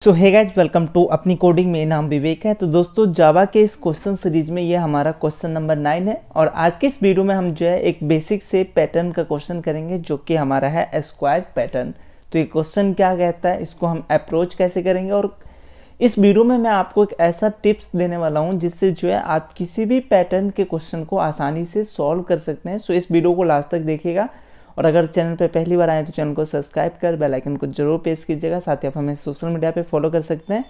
So hey guys, welcome to अपनी coding में। नाम विवेक है। तो दोस्तों, जावा के इस क्वेश्चन सीरीज में ये हमारा क्वेश्चन नंबर 9 है और आज के इस वीडियो में हम जो है एक बेसिक से पैटर्न का क्वेश्चन करेंगे जो कि हमारा है स्क्वायर पैटर्न। तो ये क्वेश्चन क्या कहता है, इसको हम अप्रोच कैसे करेंगे, और इस वीडियो में मैं आपको एक ऐसा टिप्स देने वाला हूँ जिससे जो है आप किसी भी पैटर्न के क्वेश्चन को आसानी से सॉल्व कर सकते हैं। सो इस वीडियो को लास्ट तक देखिएगा और अगर चैनल पे पहली बार आए तो चैनल को सब्सक्राइब कर बेल आइकन को जरूर प्रेस कीजिएगा। साथ ही आप हमें सोशल मीडिया पे फॉलो कर सकते हैं,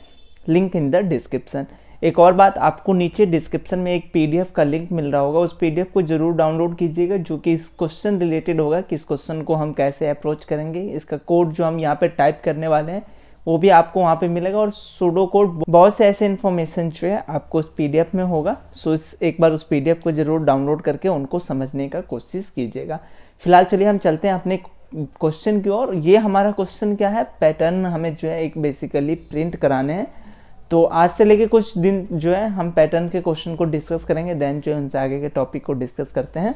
लिंक इन द डिस्क्रिप्शन। एक और बात, आपको नीचे डिस्क्रिप्शन में एक पीडीएफ का लिंक मिल रहा होगा, उस पीडीएफ को जरूर डाउनलोड कीजिएगा जो कि इस क्वेश्चन रिलेटेड होगा कि इस क्वेश्चन को हम कैसे अप्रोच करेंगे। इसका कोड जो हम यहाँ पे टाइप करने वाले हैं वो भी आपको वहाँ पे मिलेगा और सूडो कोड, बहुत से ऐसे इन्फॉर्मेशन जो है आपको उस पीडीएफ में होगा। सो एक बार उस पीडीएफ को जरूर डाउनलोड करके उनको समझने का कोशिश कीजिएगा। फिलहाल चलिए हम चलते हैं अपने क्वेश्चन की ओर। ये हमारा क्वेश्चन क्या है, पैटर्न हमें जो है एक बेसिकली प्रिंट कराने हैं। तो आज से लेके कुछ दिन जो है हम पैटर्न के क्वेश्चन को डिस्कस करेंगे, देन जो है उनसे आगे के टॉपिक को डिस्कस करते हैं।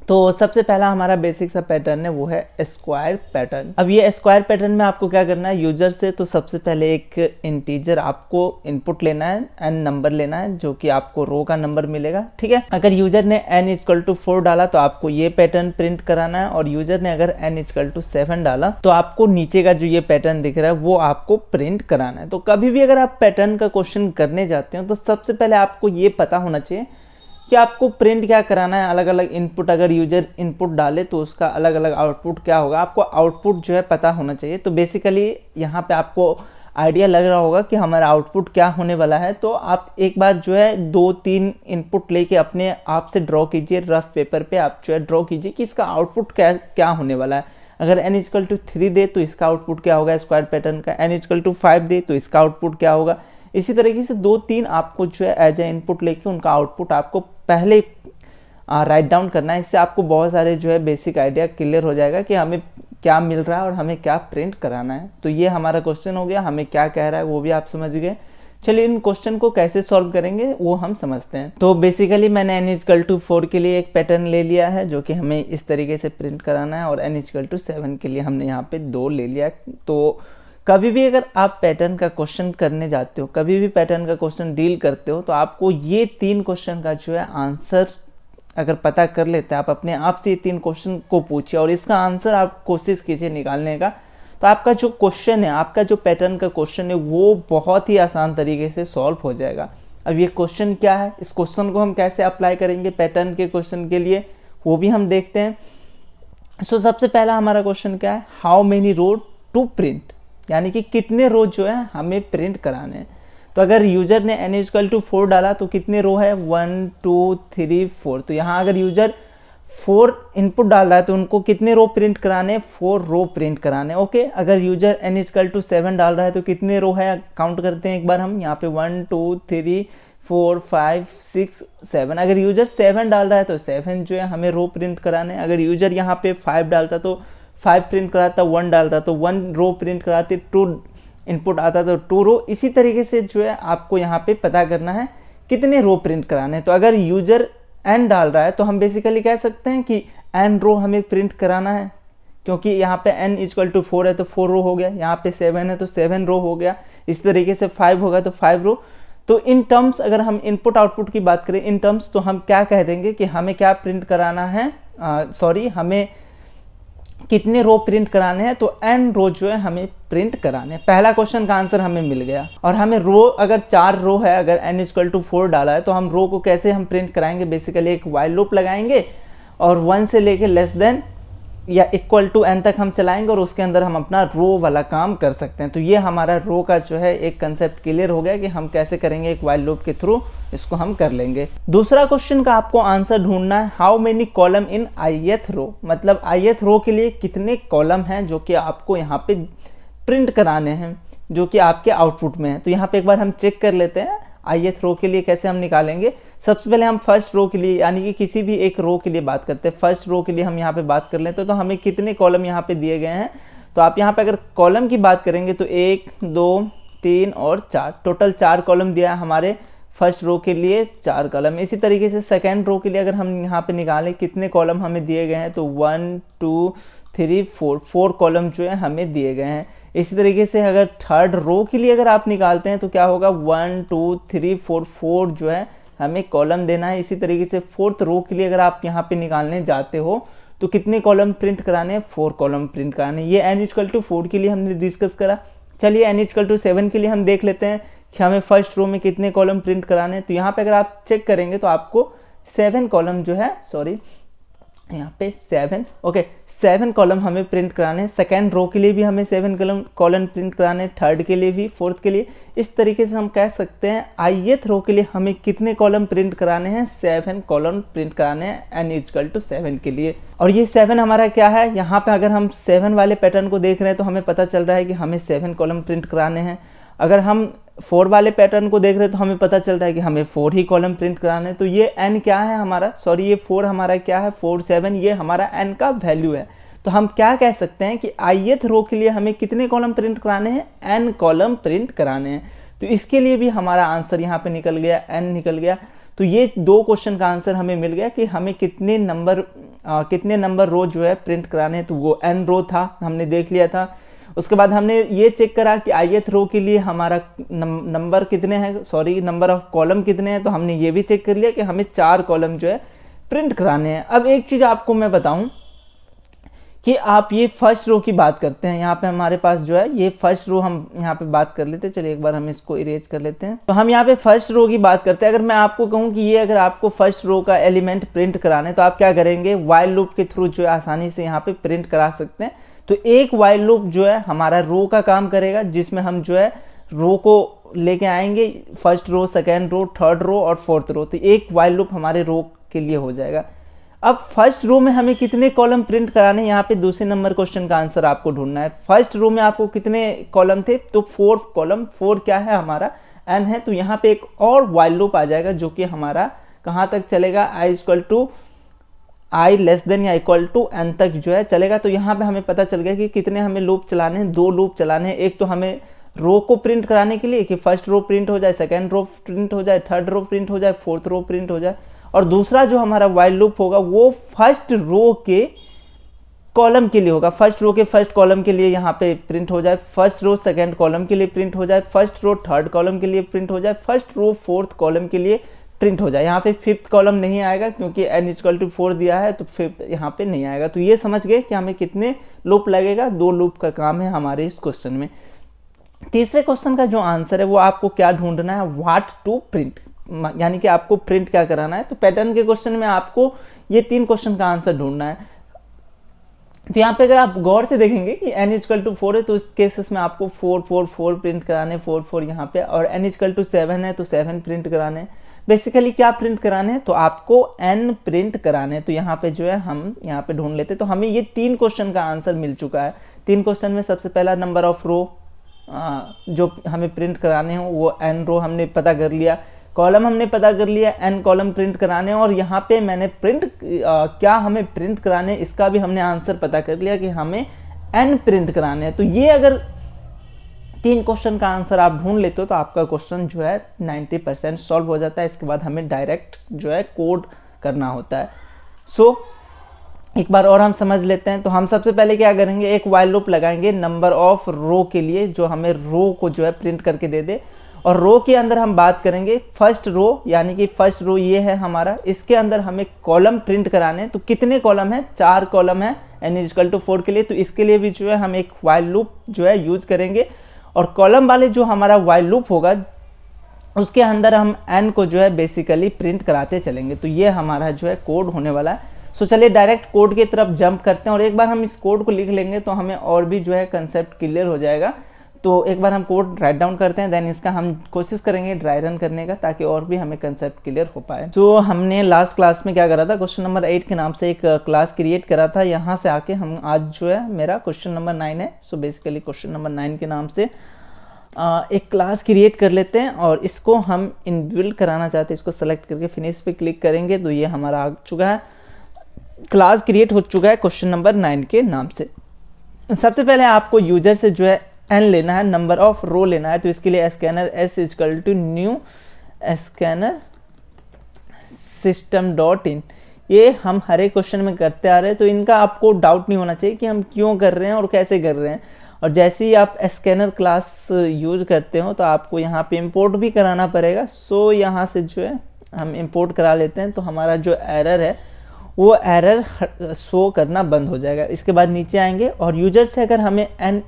तो सबसे पहला हमारा बेसिक सा पैटर्न है वो है स्क्वायर पैटर्न। अब ये स्क्वायर पैटर्न में आपको क्या करना है, यूजर से तो सबसे पहले एक इंटीजर आपको इनपुट लेना है, एन नंबर लेना है जो कि आपको रो का नंबर मिलेगा। ठीक है, अगर यूजर ने n = 4 डाला तो आपको ये पैटर्न प्रिंट कराना है, और यूजर ने अगर n = 7 डाला तो आपको नीचे का जो ये पैटर्न दिख रहा है वो आपको प्रिंट कराना है। तो कभी भी अगर आप पैटर्न का क्वेश्चन करने जाते हो तो सबसे पहले आपको ये पता होना चाहिए कि आपको प्रिंट क्या कराना है। अलग अलग इनपुट, अगर यूजर इनपुट डाले तो उसका अलग अलग आउटपुट क्या होगा, आपको आउटपुट जो है पता होना चाहिए। तो बेसिकली यहाँ पे आपको आइडिया लग रहा होगा कि हमारा आउटपुट क्या होने वाला है। तो आप एक बार जो है 2-3 इनपुट लेके अपने आप से ड्रॉ कीजिए, रफ पेपर पे आप जो है ड्रॉ कीजिए कि इसका आउटपुट क्या होने वाला है। अगर n = 3 दे तो इसका आउटपुट क्या होगा स्क्वायर पैटर्न का, n = 5 दे तो इसका आउटपुट क्या होगा। इसी तरीके से 2-3 आपको जो है एज ए इनपुट लेके उनका आउटपुट आपको पहले राइट डाउन करना है। इससे आपको बहुत सारे जो है बेसिक आइडिया क्लियर हो जाएगा कि हमें क्या मिल रहा है और हमें क्या प्रिंट कराना है। तो ये हमारा क्वेश्चन हो गया, हमें क्या कह रहा है वो भी आप समझ गए। चलिए इन क्वेश्चन को कैसे सॉल्व करेंगे वो हम समझते हैं। तो बेसिकली मैंने n = 4 के लिए एक पैटर्न ले लिया है जो कि हमें इस तरीके से प्रिंट कराना है, और n = 7 के लिए हमने यहाँ पे 2 ले लिया। तो कभी भी अगर आप पैटर्न का क्वेश्चन करने जाते हो, कभी भी पैटर्न का क्वेश्चन डील करते हो, तो आपको ये 3 क्वेश्चन का जो है आंसर अगर पता कर लेते हैं, आप अपने आप से ये 3 क्वेश्चन को पूछिए और इसका आंसर आप कोशिश कीजिए निकालने का, तो आपका जो क्वेश्चन है, आपका जो पैटर्न का क्वेश्चन है वो बहुत ही आसान तरीके से सॉल्व हो जाएगा। अब ये क्वेश्चन क्या है, इस क्वेश्चन को हम कैसे अप्लाई करेंगे पैटर्न के क्वेश्चन के लिए वो भी हम देखते हैं। सो सबसे पहला हमारा क्वेश्चन क्या है, how many row to print, यानी कि कितने रो जो है हमें प्रिंट कराने हैं। तो अगर यूजर ने n = 4 डाला तो कितने रो है, 1 2 3 4। तो यहाँ अगर यूजर 4 इनपुट डाल रहा है तो उनको कितने रो प्रिंट कराने, 4 रो प्रिंट कराने। ओके, अगर यूजर n = 7 डाल रहा है तो कितने रो है, काउंट करते हैं एक बार हम। यहाँ पे 1 2 3 4 5 6 7। अगर यूजर 7 डाल रहा है तो 7 जो है हमें रो प्रिंट कराने। अगर यूजर यहाँ पे 5 डालता तो 5 प्रिंट कराता, 1 डालता तो 1 रो प्रिंट कराते, 2 इनपुट आता तो 2 रो। इसी तरीके से जो है आपको यहाँ पे पता करना है कितने रो प्रिंट कराने हैं। तो अगर यूजर n डाल रहा है तो हम बेसिकली कह सकते हैं कि n रो हमें प्रिंट कराना है, क्योंकि यहाँ पे n = 4 है तो 4 रो हो गया, यहाँ पे 7 है तो 7 रो हो गया, इस तरीके से 5 होगा तो 5 रो। तो इन टर्म्स अगर हम इनपुट आउटपुट की बात करें इन टर्म्स, तो हम क्या कह देंगे कि हमें क्या प्रिंट कराना है, हमें कितने रो प्रिंट कराने हैं, तो n रो जो है हमें प्रिंट कराने। पहला क्वेश्चन का आंसर हमें मिल गया। और हमें रो, अगर 4 रो है, अगर n = 4 डाला है तो हम रो को कैसे हम प्रिंट कराएंगे, बेसिकली एक वाइल लूप लगाएंगे और 1 से लेके लेस देन या इक्वल टू n तक हम चलाएंगे और उसके अंदर हम अपना रो वाला काम कर सकते हैं। तो ये हमारा रो का जो है एक कंसेप्ट क्लियर हो गया कि हम कैसे करेंगे, एक वाइल लूप के थ्रू इसको हम कर लेंगे। दूसरा क्वेश्चन का आपको आंसर ढूंढना है, how many column in ith रो, मतलब ith रो के लिए कितने कॉलम हैं जो कि आपको यहाँ पे प्रिंट कराने हैं, जो कि आपके आउटपुट में है। तो यहाँ पे एक बार हम चेक कर लेते हैं ith रो के लिए कैसे हम निकालेंगे। सबसे पहले हम फर्स्ट रो के लिए, यानी कि किसी भी एक रो के लिए बात करते हैं। फर्स्ट रो के लिए हम यहाँ पे बात कर लेते हैं, तो हमें कितने कॉलम यहाँ पे दिए गए हैं। तो आप यहाँ पे अगर कॉलम की बात करेंगे तो 1 2 3 और 4, टोटल 4 कॉलम दिया है हमारे फर्स्ट रो के लिए, 4 कॉलम। इसी तरीके से सेकेंड रो के लिए अगर हम यहाँ पे निकालें कितने कॉलम हमें दिए गए हैं, तो 1 2 3 4 कॉलम जो है हमें दिए गए हैं। इसी तरीके से अगर थर्ड रो के लिए अगर आप निकालते हैं तो क्या होगा 1 2 3 4 4 जो है हमें कॉलम देना है। इसी तरीके से फोर्थ रो के लिए अगर आप यहाँ पे निकालने जाते हो तो कितने कॉलम प्रिंट कराने हैं, 4 कॉलम प्रिंट कराने। ये n=4 के लिए हमने डिस्कस करा। चलिए n=7 के लिए हम देख लेते हैं कि हमें फर्स्ट रो में कितने कॉलम प्रिंट कराने हैं। तो यहाँ पे अगर आप चेक करेंगे तो आपको 7 कॉलम जो है, सॉरी यहाँ पे 7 कॉलम हमें प्रिंट कराने हैं। सेकेंड रो के लिए भी हमें 7 कॉलम प्रिंट कराने हैं, थर्ड के लिए भी, फोर्थ के लिए। इस तरीके से हम कह सकते हैं ith रो के लिए हमें कितने कॉलम प्रिंट कराने हैं, 7 कॉलम प्रिंट कराने हैं n=7 के लिए। और ये 7 हमारा क्या है, यहाँ पे अगर हम 7 वाले पैटर्न को देख रहे हैं तो हमें पता चल रहा है कि हमें 7 कॉलम प्रिंट कराने हैं। अगर हम 4 वाले पैटर्न को देख रहे हैं तो हमें पता चल रहा है कि हमें 4 ही कॉलम प्रिंट कराने हैं। तो ये n क्या है हमारा, सॉरी ये 4 हमारा क्या है, 4 7, ये हमारा n का वैल्यू है। तो हम क्या कह सकते हैं कि ith रो के लिए हमें कितने कॉलम प्रिंट कराने हैं, n कॉलम प्रिंट कराने हैं। तो इसके लिए भी हमारा आंसर यहाँ पे निकल गया, n निकल गया। तो ये 2 क्वेश्चन का आंसर हमें मिल गया कि हमें कितने नंबर रो जो है प्रिंट कराने हैं। तो वो n रो था, हमने देख लिया था। उसके बाद हमने ये चेक करा कि ith रो के लिए हमारा नंबर कितने हैं, सॉरी नंबर ऑफ कॉलम कितने हैं। तो हमने ये भी चेक कर लिया कि हमें 4 कॉलम जो है प्रिंट कराने हैं। अब एक चीज़ आपको मैं बताऊं कि आप ये फर्स्ट रो की बात करते हैं, यहाँ पे हमारे पास जो है ये फर्स्ट रो हम यहाँ पे बात कर लेते हैं। चलिए एक बार हम इसको इरेज कर लेते हैं। तो हम यहाँ पे फर्स्ट रो की बात करते हैं। अगर मैं आपको कहूँ कि ये अगर आपको फर्स्ट रो का एलिमेंट प्रिंट कराना है तो आप क्या करेंगे, वाइल लूप के थ्रू जो है आसानी से यहाँ पे प्रिंट करा सकते हैं। तो एक वाइल लूप जो है हमारा रो का काम करेगा, जिसमें हम जो है रो को लेके आएंगे, first row, second row, third row और फोर्थ रो। तो एक वाइल लूप हमारे रो के लिए हो जाएगा। अब फर्स्ट रो में हमें कितने कॉलम प्रिंट कराने हैं, यहाँ पे दूसरे नंबर क्वेश्चन का आंसर आपको ढूंढना है। फर्स्ट रो में आपको कितने कॉलम थे, तो 4 कॉलम, 4 क्या है हमारा n है। तो यहाँ पे एक और वाइल लूप आ जाएगा जो कि हमारा कहाँ तक चलेगा, i लेस देन या इक्वल टू n तक जो है चलेगा। तो यहाँ पे हमें पता चल गया कि कितने हमें लूप चलाने हैं, 2 लूप चलाने हैं। एक तो हमें रो को प्रिंट कराने के लिए कि फर्स्ट रो प्रिंट हो जाए, सेकेंड रो प्रिंट हो जाए, थर्ड रो प्रिंट हो जाए, फोर्थ रो प्रिंट हो जाए। और दूसरा जो हमारा वाइल लूप होगा वो फर्स्ट रो के कॉलम के लिए होगा, फर्स्ट रो के फर्स्ट कॉलम के लिए यहाँ पे प्रिंट हो जाए, फर्स्ट रो सेकेंड कॉलम के लिए प्रिंट हो जाए, फर्स्ट रो थर्ड कॉलम के लिए प्रिंट हो जाए, फर्स्ट रो फोर्थ कॉलम के लिए प्रिंट हो जाए। यहाँ पे फिफ्थ कॉलम नहीं आएगा क्योंकि n=4 दिया है, तो फिफ्थ यहाँ पे नहीं आएगा। तो ये समझ गए कि हमें कितने लूप लगेगा, 2 लूप का काम है हमारे इस क्वेश्चन में। तीसरे क्वेश्चन का जो आंसर है वो आपको क्या ढूंढना है, व्हाट टू प्रिंट, यानी कि आपको प्रिंट क्या कराना है। तो पैटर्न के क्वेश्चन में आपको ये 3 क्वेश्चन का आंसर ढूंढना है। तो यहाँ पे अगर आप गौर से देखेंगे कि n=4 है तो इस केसेस में आपको 4 4 4 प्रिंट कराने, 4 4 यहाँ पे, और n=7 है तो 7 प्रिंट कराने। बेसिकली क्या प्रिंट कराने हैं, तो आपको n प्रिंट कराने। तो यहाँ पे जो है हम यहाँ पे ढूंढ लेते। तो हमें ये 3 क्वेश्चन का आंसर मिल चुका है। 3 क्वेश्चन में सबसे पहला नंबर ऑफ रो जो हमें प्रिंट कराने हो वो n रो हमने पता कर लिया, कॉलम हमने पता कर लिया, n कॉलम प्रिंट कराने। और यहाँ पे मैंने क्या हमें प्रिंट कराने इसका भी हमने आंसर पता कर लिया कि हमें n प्रिंट कराने हैं। तो ये अगर 3 क्वेश्चन का आंसर आप ढूंढ लेते हो तो आपका क्वेश्चन जो है 90% सॉल्व हो जाता है। इसके बाद हमें डायरेक्ट जो है कोड करना होता है। एक बार और हम समझ लेते हैं। तो हम सबसे पहले क्या करेंगे, एक वाइल लूप लगाएंगे नंबर ऑफ रो के लिए जो हमें रो को जो है प्रिंट करके दे दे। और रो के अंदर हम बात करेंगे फर्स्ट रो, यानी कि फर्स्ट रो ये है हमारा, इसके अंदर हमें कॉलम प्रिंट कराने। तो कितने कॉलम है, 4 कॉलम है n=4 के लिए। तो इसके लिए भी जो है हम एक वाइल लूप जो है यूज करेंगे। और कॉलम वाले जो हमारा वाइल लूप होगा उसके अंदर हम n को जो है बेसिकली प्रिंट कराते चलेंगे। तो ये हमारा जो है कोड होने वाला है। चलिए डायरेक्ट कोड की तरफ जंप करते हैं। और एक बार हम इस कोड को लिख लेंगे तो हमें और भी जो है कंसेप्ट क्लियर हो जाएगा। तो एक बार हम कोड राइट डाउन करते हैं, देन इसका हम कोशिश करेंगे ड्राई रन करने का ताकि और भी हमें कंसेप्ट क्लियर हो पाए। हमने लास्ट क्लास में क्या करा था, क्वेश्चन नंबर 8 के नाम से एक क्लास क्रिएट करा था। यहाँ से आके हम आज जो है मेरा क्वेश्चन नंबर 9 है। बेसिकली क्वेश्चन नंबर 9 के नाम से एक क्लास क्रिएट कर लेते हैं और इसको हम इनबिल्ड कराना चाहते हैं। इसको सेलेक्ट करके फिनिश पे क्लिक करेंगे तो ये हमारा आ चुका है, क्लास क्रिएट हो चुका है क्वेश्चन नंबर 9 के नाम से। सबसे पहले आपको यूजर से जो है n लेना है, नंबर ऑफ रो लेना है। तो इसके लिए स्कैनर s=new स्कैनर system.in, ये हम हर एक क्वेश्चन में करते आ रहे हैं। तो इनका आपको डाउट नहीं होना चाहिए कि हम क्यों कर रहे हैं और कैसे कर रहे हैं। और जैसे ही आप स्कैनर क्लास यूज करते हो तो आपको यहाँ पे इंपोर्ट भी कराना पड़ेगा। सो यहाँ से जो है हम इंपोर्ट करा लेते हैं, तो हमारा जो एरर है वो एरर शो करना बंद हो जाएगा। इसके बाद नीचे आएंगे और यूजर से अगर हमें n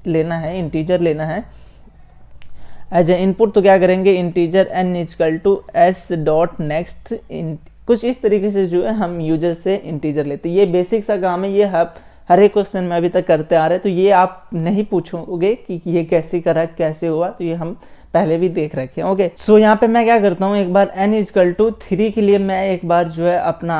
लेना है, इंटीजर लेना है एज ए इनपुट, तो क्या करेंगे, integer n equal to s dot next, कुछ इस तरीके से जो है हम यूजर से इंटीजर लेते हैं। ये बेसिक सा काम है, ये हर एक क्वेश्चन में अभी तक करते आ रहे हैं, तो ये आप नहीं पूछोगे कि ये कैसे करा, कैसे हुआ, तो ये हम पहले भी देख रखे हैं। ओके, सो यहाँ पे मैं क्या करता हूँ, एक बार n इक्वल टू 3 के लिए मैं एक बार जो है अपना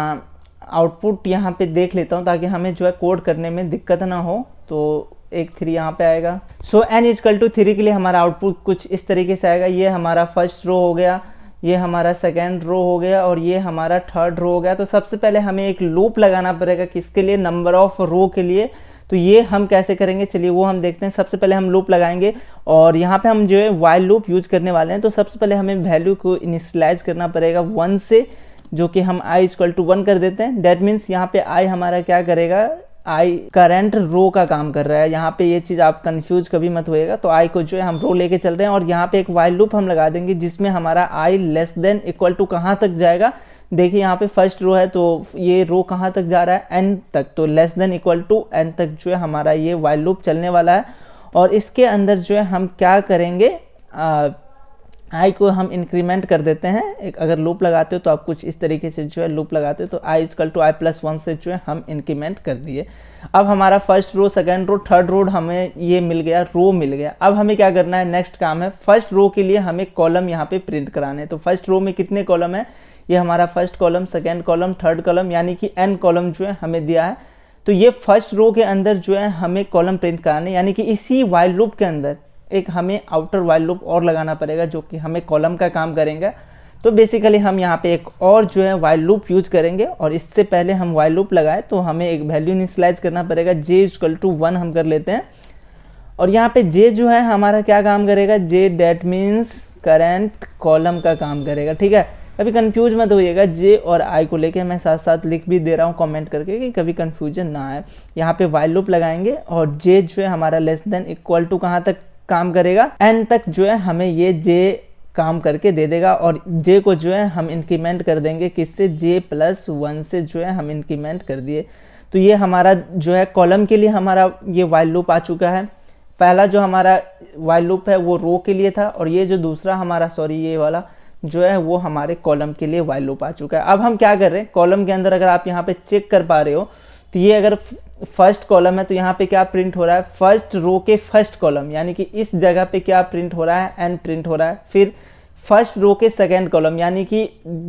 आउटपुट यहाँ पे देख लेता हूँ, ताकि हमें जो है कोड करने में दिक्कत ना हो। तो एक 3 यहाँ पे आएगा। सो n इक्वल टू 3 के लिए हमारा आउटपुट कुछ इस तरीके से आएगा। ये हमारा फर्स्ट रो हो गया, ये हमारा सेकेंड रो हो गया और ये हमारा थर्ड रो हो गया। तो सबसे पहले हमें एक लूप लगाना पड़ेगा, किसके लिए, नंबर ऑफ रो के लिए। तो ये हम कैसे करेंगे, चलिए वो हम देखते हैं। सबसे पहले हम लूप लगाएंगे और यहाँ पे हम जो है व्हाइल लूप यूज करने वाले हैं। तो सबसे पहले हमें वैल्यू को इनिशियलाइज करना पड़ेगा 1 से, जो कि हम i इक्वल टू 1 कर देते हैं। दैट मीन्स यहाँ पे i हमारा क्या करेगा, i करंट रो का काम कर रहा है। यहाँ पे ये चीज़ आप कंफ्यूज कभी मत होएगा। तो i को जो है हम रो लेके चल रहे हैं और यहाँ पे एक व्हाइल लूप हम लगा देंगे, जिसमें हमारा i less than equal to कहाँ तक जाएगा। देखिए यहाँ पे फर्स्ट रो है, तो ये रो कहाँ तक जा रहा है, n तक। तो less than equal to n तक जो है हमारा ये व्हाइल लूप चलने वाला है। और इसके अंदर जो है हम क्या करेंगे, i को हम इंक्रीमेंट कर देते हैं। एक अगर लूप लगाते हो तो आप कुछ इस तरीके से जो है लूप लगाते हो, तो i equal to i plus 1 से जो है हम इंक्रीमेंट कर दिए। अब हमारा first row, second row, third row हमें ये मिल गया, रो मिल गया। अब हमें क्या करना है, नेक्स्ट काम है, फर्स्ट रो के लिए हमें कॉलम यहाँ पे प्रिंट कराने हैं। तो फर्स्ट रो में कितने कॉलम है, ये हमारा first column, second column, third column, यानी कि n कॉलम जो है हमें दिया है। तो ये फर्स्ट रो के अंदर जो है हमें कॉलम प्रिंट कराने, यानी कि इसी व्हाइल लूप के अंदर एक हमें आउटर व्हाइल लूप और लगाना पड़ेगा, जो कि हमें कॉलम का काम करेंगे। तो बेसिकली हम यहाँ पे एक और जो है व्हाइल लूप यूज करेंगे। और इससे पहले हम व्हाइल लूप लगाए तो हमें एक वैल्यू इनिशियलाइज करना पड़ेगा, j इक्वल टू 1 हम कर लेते हैं। और यहाँ पे j जो है हमारा क्या काम करेगा, j that means current column का काम करेगा। ठीक है, कभी कंफ्यूज मत होइएगा, j और i को लेके मैं साथ साथ लिख भी दे रहा हूँ कमेंट करके, कि कभी कंफ्यूजन ना आए। यहाँ पे व्हाइल लूप लगाएंगे और j जो है हमारा लेस देन इक्वल टू कहाँ तक काम करेगा, n तक जो है हमें ये j काम करके दे देगा। और j को जो है हम इंक्रीमेंट कर देंगे, किससे, j प्लस 1 से जो है हम इंक्रीमेंट कर दिए। तो ये हमारा जो है कॉलम के लिए हमारा ये व्हाइल लूप आ चुका है। पहला जो हमारा व्हाइल लूप है वो रो के लिए था, और ये जो दूसरा हमारा, सॉरी, ये वाला जो है वो हमारे कॉलम के लिए व्हाइल लूप आ चुका है। अब हम क्या कर रहे हैं, कॉलम के अंदर अगर आप यहाँ पे चेक कर पा रहे हो, तो ये अगर फर्स्ट कॉलम है तो यहाँ पे क्या प्रिंट हो रहा है, फर्स्ट रो के फर्स्ट कॉलम, यानी कि इस जगह पे क्या प्रिंट हो रहा है, n प्रिंट हो रहा है। फिर फर्स्ट रो के सेकेंड कॉलम, यानी कि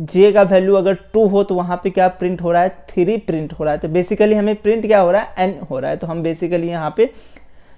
j का वैल्यू अगर 2 हो तो वहाँ पे क्या प्रिंट हो रहा है, 3 प्रिंट हो रहा है। तो बेसिकली हमें प्रिंट क्या हो रहा है, n हो रहा है। तो हम बेसिकली यहाँ पे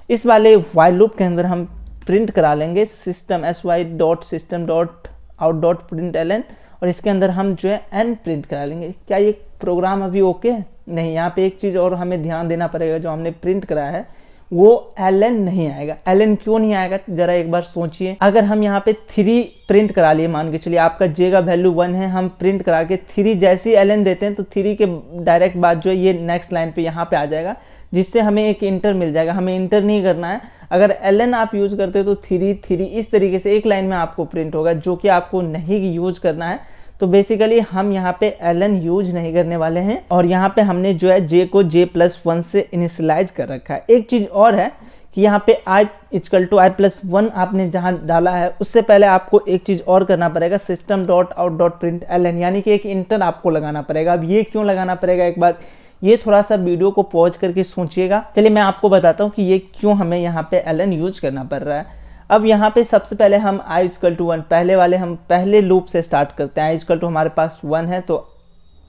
इस वाले व्हाइल लूप के अंदर हम प्रिंट करा लेंगे system sy dot system dot out dot print ln, और इसके अंदर हम जो है n प्रिंट करा लेंगे। क्या ये प्रोग्राम अभी ओके है? नहीं, यहाँ पे एक चीज़ और हमें ध्यान देना पड़ेगा, जो हमने प्रिंट कराया है वो ln नहीं आएगा। ln क्यों नहीं आएगा, जरा एक बार सोचिए। अगर हम यहाँ पे 3 प्रिंट करा लिए, मान के चलिए आपका j का वैल्यू 1 है, हम प्रिंट करा के 3 जैसे ही ln देते हैं तो 3 के डायरेक्ट बाद जो है ये नेक्स्ट लाइन पे यहाँ पे आ जाएगा, जिससे हमें एक इंटर मिल जाएगा। हमें इंटर नहीं करना है। अगर ln आप यूज करते हो तो 3 इस तरीके से एक लाइन में आपको प्रिंट होगा, जो कि आपको नहीं यूज करना है। तो बेसिकली हम यहाँ पे ln यूज नहीं करने वाले हैं, और यहाँ पे हमने जो है j को j प्लस 1 से इनिशियलाइज कर रखा है। एक चीज और है कि यहाँ पे i equal to i plus 1 आपने जहाँ डाला है, उससे पहले आपको एक चीज और करना पड़ेगा, system dot out dot print ln, यानी कि एक इंटर आपको लगाना पड़ेगा। अब ये क्यों लगाना पड़ेगा, एक बार ये थोड़ा सा वीडियो को पॉज करके सोचिएगा। चलिए मैं आपको बताता हूँ कि ये क्यों हमें यहाँ पे ln यूज करना पड़ रहा है। अब यहाँ पे सबसे पहले हम i इक्वल टू 1, पहले वाले हम पहले लूप से स्टार्ट करते हैं। i इक्वल टू हमारे पास 1 है, तो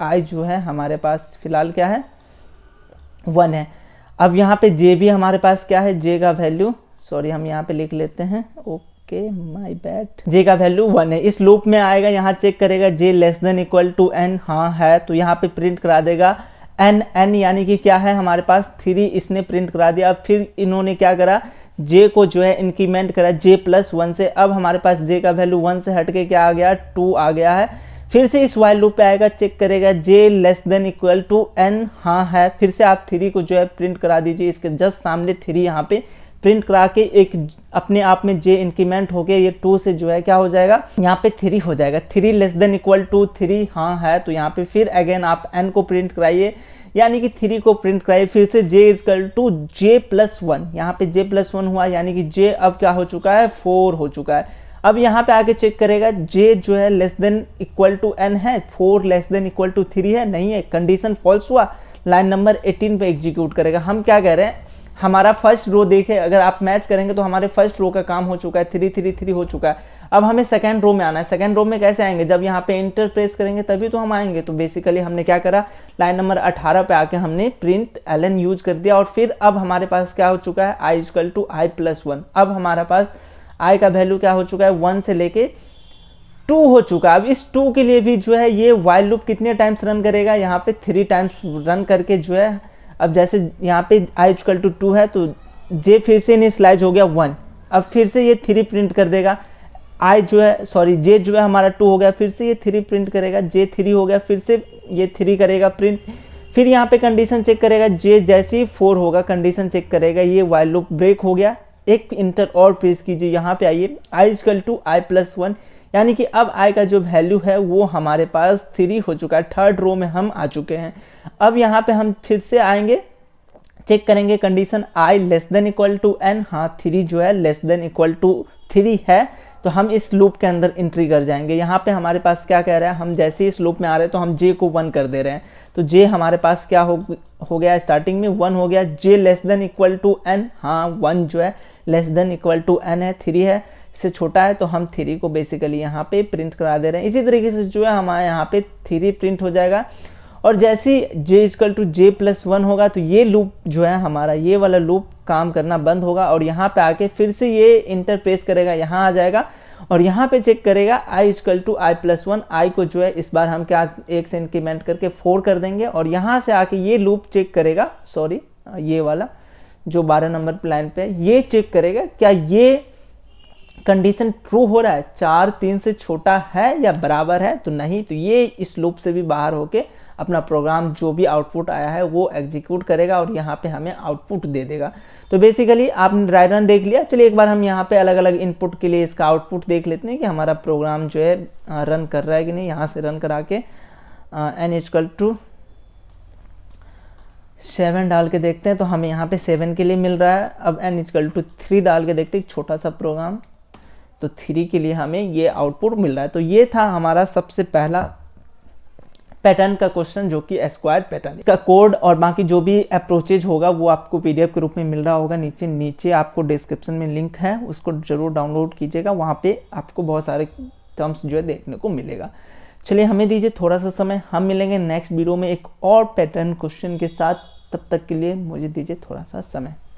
i जो है हमारे पास फिलहाल क्या है, 1 है। अब यहाँ पे j भी हमारे पास क्या है, j का वैल्यू, सॉरी हम यहाँ पे लिख लेते हैं, ओके माय बैड, j का वैल्यू 1 है। इस लूप में आएगा, यहाँ चेक करेगा j less than equal to n, हाँ है, तो यहाँ पे प्रिंट करा देगा n यानी कि क्या है हमारे पास 3, इसने प्रिंट करा दिया। अब फिर इन्होंने क्या करा, j को जो है इंक्रीमेंट करा j प्लस 1 से। अब हमारे पास j का वैल्यू 1 से हट के क्या आ गया, 2 आ गया है। फिर से इस वाइल लूप पे आएगा, चेक करेगा J less than equal to N, हाँ है। फिर से आप 3 को जो है प्रिंट करा दीजिए, इसके जस्ट सामने 3 यहाँ पे प्रिंट करा के एक अपने आप में जे इंक्रीमेंट हो गया, ये 2 से जो है क्या हो जाएगा, यहाँ पे 3 हो जाएगा। 3 लेस देन इक्वल टू 3, हाँ है। तो यहाँ पे फिर अगेन आप एन को प्रिंट कराइए, यानी कि 3 को प्रिंट कराइए। फिर से J equal to J plus 1, यहाँ पे जे प्लस 1 हुआ, यानी कि जे अब क्या हो चुका है, 4 हो चुका है। अब यहाँ पे आके चेक करेगा जे जो है less than equal to N है, 4 लेस देन इक्वल टू 3 है, नहीं है, कंडीशन फॉल्स हुआ। लाइन नंबर 18 पे एग्जीक्यूट करेगा। हम क्या कह रहे हैं, हमारा फर्स्ट रो देखे अगर आप मैच करेंगे तो हमारे फर्स्ट रो का काम हो चुका है, 3 3 3 हो चुका है। अब हमें सेकंड रो में आना है। सेकंड रो में कैसे आएंगे, जब यहाँ पे इंटर प्रेस करेंगे तभी तो हम आएंगे। तो बेसिकली हमने क्या करा, लाइन नंबर 18 पे आके हमने प्रिंट एलन यूज कर दिया, और फिर अब हमारे पास क्या हो चुका है, I equal to I plus 1। अब हमारा पास आई का वैल्यू क्या हो चुका है, 1 से लेके 2 हो चुका है। अब इस 2 के लिए भी जो है ये वाइल लूप कितने टाइम्स रन करेगा, यहाँ पे 3 टाइम्स रन करके जो है, अब जैसे यहाँ पे आई इक्वल टू 2 है तो जे फिर से इनिशियलाइज हो गया 1, अब फिर से ये 3 प्रिंट कर देगा। आई जो है सॉरी जे जो है हमारा 2 हो गया, फिर से ये 3 प्रिंट करेगा, जे 3 हो गया, फिर से ये 3 करेगा प्रिंट। फिर यहाँ पे कंडीशन चेक करेगा, जे जैसे ही 4 होगा कंडीशन चेक करेगा, ये वाइल लूप ब्रेक हो गया। एक इंटर और प्रेस कीजिए, यहाँ पे आइए, I equal to I plus 1, यानी कि अब आई का जो वैल्यू है वो हमारे पास 3 हो चुका है। थर्ड रो में हम आ चुके हैं। अब यहाँ पे हम फिर से आएंगे, चेक करेंगे condition i less than equal to N, हाँ 3 जो है लेस देन इक्वल टू 3 है, तो हम इस लूप के अंदर एंट्री कर जाएंगे। यहाँ पे हमारे पास क्या कह रहा है, हम जैसे ही इस लूप में आ रहे हैं तो हम जे को 1 कर दे रहे हैं, तो जे हमारे पास क्या हो गया, स्टार्टिंग में 1 हो गया। J less than equal to N, हाँ 1 जो है less than equal to N है, 3 है, इससे छोटा है, तो हम 3 को बेसिकली यहाँ पे प्रिंट करा दे रहे हैं। इसी तरीके से जो है हमारे यहाँ पे 3 प्रिंट हो जाएगा। और जैसे ही J equal to J plus 1 होगा तो ये लूप जो है हमारा, ये वाला लूप काम करना बंद होगा, और यहाँ पे आके फिर से ये इंटर प्रेस करेगा, यहाँ आ जाएगा, और यहाँ पे चेक करेगा I equal to I plus 1। आई को जो है इस बार हम क्या 1 से इंक्रीमेंट करके 4 कर देंगे, और यहाँ से आके ये लूप चेक करेगा, सॉरी ये वाला जो 12 नंबर लाइन पे है, ये चेक करेगा क्या ये कंडीशन ट्रू हो रहा है, 4 3 से छोटा है या बराबर है, तो नहीं, तो ये इस लूप से भी बाहर होके अपना प्रोग्राम जो भी आउटपुट आया है वो एग्जीक्यूट करेगा, और यहाँ पे हमें आउटपुट दे देगा। तो बेसिकली आपने ड्राई रन देख लिया। चलिए एक बार हम यहाँ पे अलग अलग इनपुट के लिए इसका आउटपुट देख लेते हैं कि हमारा प्रोग्राम जो है रन कर रहा है कि नहीं। यहाँ से रन करा के एन इक्वल टू 7 डाल के देखते हैं, तो हमें यहाँ पे 7 के लिए मिल रहा है। अब एन इक्वल टू 3 डाल के देखते हैं, छोटा सा प्रोग्राम, तो 3 के लिए हमें ये आउटपुट मिल रहा है। तो ये था हमारा सबसे पहला पैटर्न का क्वेश्चन, जो कि स्क्वायर पैटर्न। इसका कोड और बाकी जो भी अप्रोचेज होगा वो आपको पीडीएफ के रूप में मिल रहा होगा। नीचे आपको डिस्क्रिप्शन में लिंक है, उसको जरूर डाउनलोड कीजिएगा, वहाँ पे आपको बहुत सारे टर्म्स जो है देखने को मिलेगा। चलिए हमें दीजिए थोड़ा सा समय, हम मिलेंगे नेक्स्ट वीडियो में एक और पैटर्न क्वेश्चन के साथ। तब तक के लिए मुझे दीजिए थोड़ा सा समय।